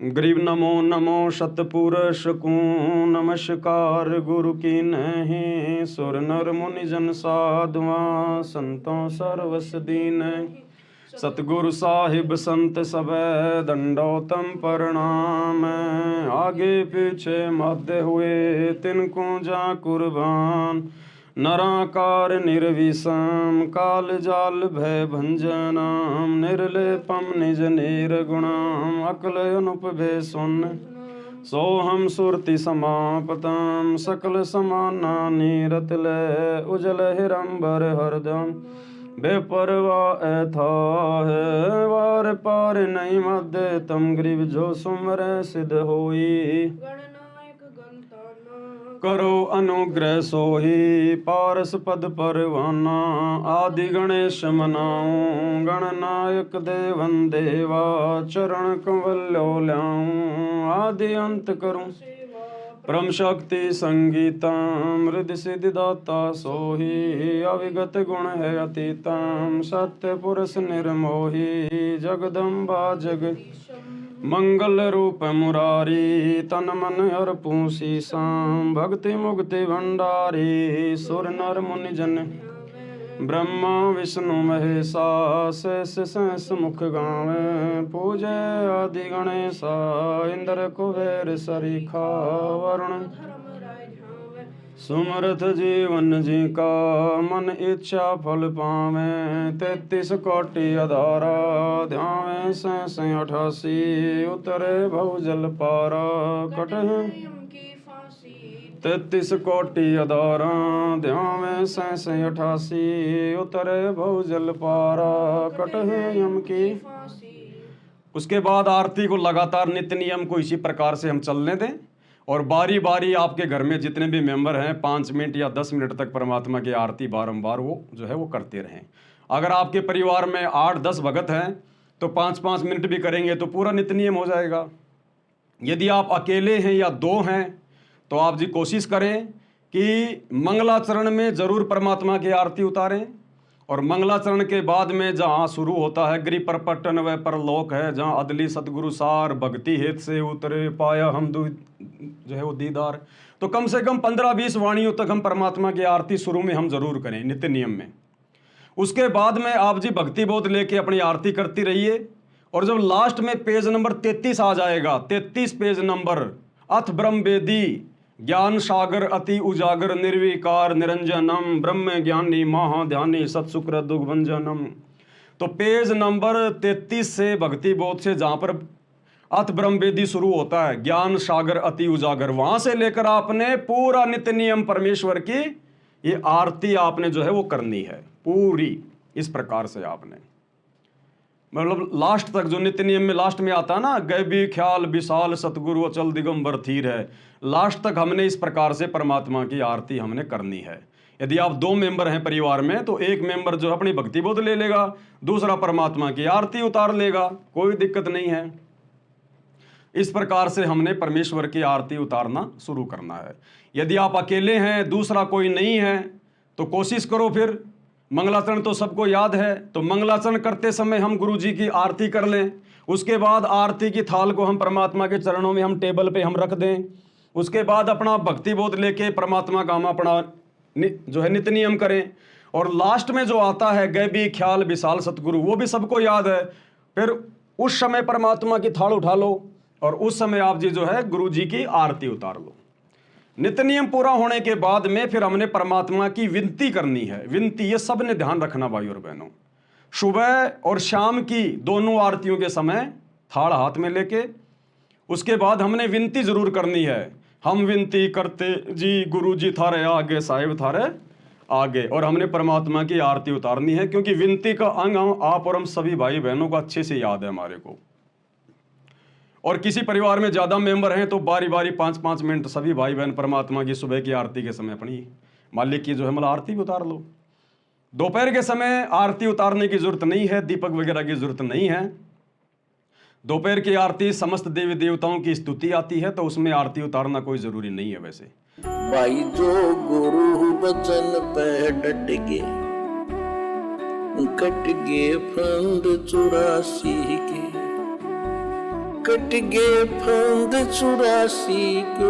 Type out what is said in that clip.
गरीब नमो नमो सतपुरुष को नमस्कार गुरु की नहीं। सुर नर मुनि जन साधुआ संतों सर्वस दीन। सतगुरु साहिब संत सबे दंडोतम प्रणाम। आगे पीछे मध्य हुए तिनको जा कुर्बान। नराकार निर्विषम काल जाल भय भंजनाम। निर्लेपम निज निर्गुणाम अकल अनुपभे सुन। सोहम सुरति समापतम सकल समाना नीरतले। उजल हिरंबर हरदम बेपरवा ऐथा है। वार पार नहीं मध्य तम ग्रीव जो सुमर सिद्ध होई। करो अनुग्रह सोही पारस पद परवाना। आदि गणेश मनाऊं गणनायक देवन देवा। चरण कंवल्यो ल्याऊं आदि अंत करूं। परम शक्ति संगीतम हृदय सिद्धि दाता सोही। अविगत गुण है अतीतम सत्य पुरुष निर्मोही। जगदम्बा जग मंगल रूप मुरारी। तन मन अर्पू सीसाम भक्ति मुक्ति भंडारी। सुर नर मुनि जन ब्रह्मा विष्णु महेशा। शेष सहस मुख गावे पूजे आदि गणेशा। इंद्र कुबेर सरीखा वरुण सुमरथ जीवन जी का। मन इच्छा फल पावे 33 कोटि अधारा। ध्यावे सहस 88 उतरे भव जल पारा। कटहे 33 कोटि अधारा। ध्यावे सहस 88 उतरे भव जल पारा। कटहे यम की। उसके बाद आरती को लगातार नित्य नियम को इसी प्रकार से हम चलने दें और बारी बारी आपके घर में जितने भी मेंबर हैं 5 मिनट या 10 मिनट तक परमात्मा की आरती बारंबार वो जो है वो करते रहें। अगर आपके परिवार में 8-10 भगत हैं तो 5-5 मिनट भी करेंगे तो पूरा नित्य नियम हो जाएगा। यदि आप अकेले हैं या 2 हैं तो आप जी कोशिश करें कि मंगलाचरण में जरूर परमात्मा की आरती उतारें और मंगलाचरण के बाद में जहाँ शुरू होता है गिरि परपटन व परलोक है, जहाँ अदली सतगुरु सार भक्ति हेत से उतरे पाया हम जो है वो दीदार। तो कम से कम 15-20 वाणियों तक हम परमात्मा की आरती शुरू में हम जरूर करें नित्य नियम में। उसके बाद में आप जी भक्ति बोध लेके अपनी आरती करती रहिए और जब लास्ट में पेज नंबर 33 आ जाएगा, 33 पेज नंबर, अथ ब्रह्म वेदी ज्ञान सागर अति उजागर निर्विकार निरंजनम ब्रह्म ज्ञानी महाध्यानी सत्सुक्र दुर्भंजनम। तो पेज नंबर 33 से भक्ति बोध से जहाँ पर अथ ब्रह्म वेदी शुरू होता है ज्ञान सागर अति उजागर, वहाँ से लेकर आपने पूरा नित्य नियम परमेश्वर की ये आरती आपने जो है वो करनी है पूरी। इस प्रकार से आपने मतलब लास्ट तक जो नित्य नियम में लास्ट में आता है ना, गैबी ख्याल विशाल सतगुरु अचल दिगंबर थीर है, लास्ट तक हमने इस प्रकार से परमात्मा की आरती हमने करनी है। यदि आप 2 मेंबर हैं परिवार में तो एक मेंबर जो अपनी भक्ति बोध ले लेगा, दूसरा परमात्मा की आरती उतार लेगा, कोई दिक्कत नहीं है। इस प्रकार से हमने परमेश्वर की आरती उतारना शुरू करना है। यदि आप अकेले हैं, दूसरा कोई नहीं है, तो कोशिश करो फिर मंगलाचरण तो सबको याद है, तो मंगलाचरण करते समय हम गुरु जी की आरती कर लें। उसके बाद आरती की थाल को हम परमात्मा के चरणों में हम टेबल पे हम रख दें। उसके बाद अपना भक्ति बोध लेके परमात्मा का हम अपना जो है नित्य नियम करें। और लास्ट में जो आता है गैबी ख्याल विशाल सतगुरु, वो भी सबको याद है। फिर उस समय परमात्मा की थाल उठा लो और उस समय आप जी जो है गुरु जी की आरती उतार लो। नित्य नियम पूरा होने के बाद में फिर हमने परमात्मा की विनती करनी है। विनती ये सब ने ध्यान रखना भाई और बहनों। सुबह और शाम की दोनों आरतियों के समय थाल हाथ में लेके उसके बाद हमने विनती जरूर करनी है। हम विनती करते जी गुरु जी थारे आगे साहिब थारे आगे, और हमने परमात्मा की आरती उतारनी है, क्योंकि विनती का अंग आप और हम सभी भाई बहनों को अच्छे से याद है हमारे को। और किसी परिवार में ज़्यादा मेंबर हैं तो बारी बारी 5-5 मिनट सभी भाई बहन परमात्मा की सुबह की आरती के समय अपनी मालिक की जो है मतलब आरती भी उतार लो। दोपहर के समय आरती उतारने की जरूरत नहीं है, दीपक वगैरह की जरूरत नहीं है। दोपहर की आरती समस्त देवी देवताओं की स्तुति आती है तो उसमें आरती उतारना कोई जरूरी नहीं है। वैसे भाई जो गुरु बचन पे डट गए कट गए फंद 84 के, कट गए फंद 84 के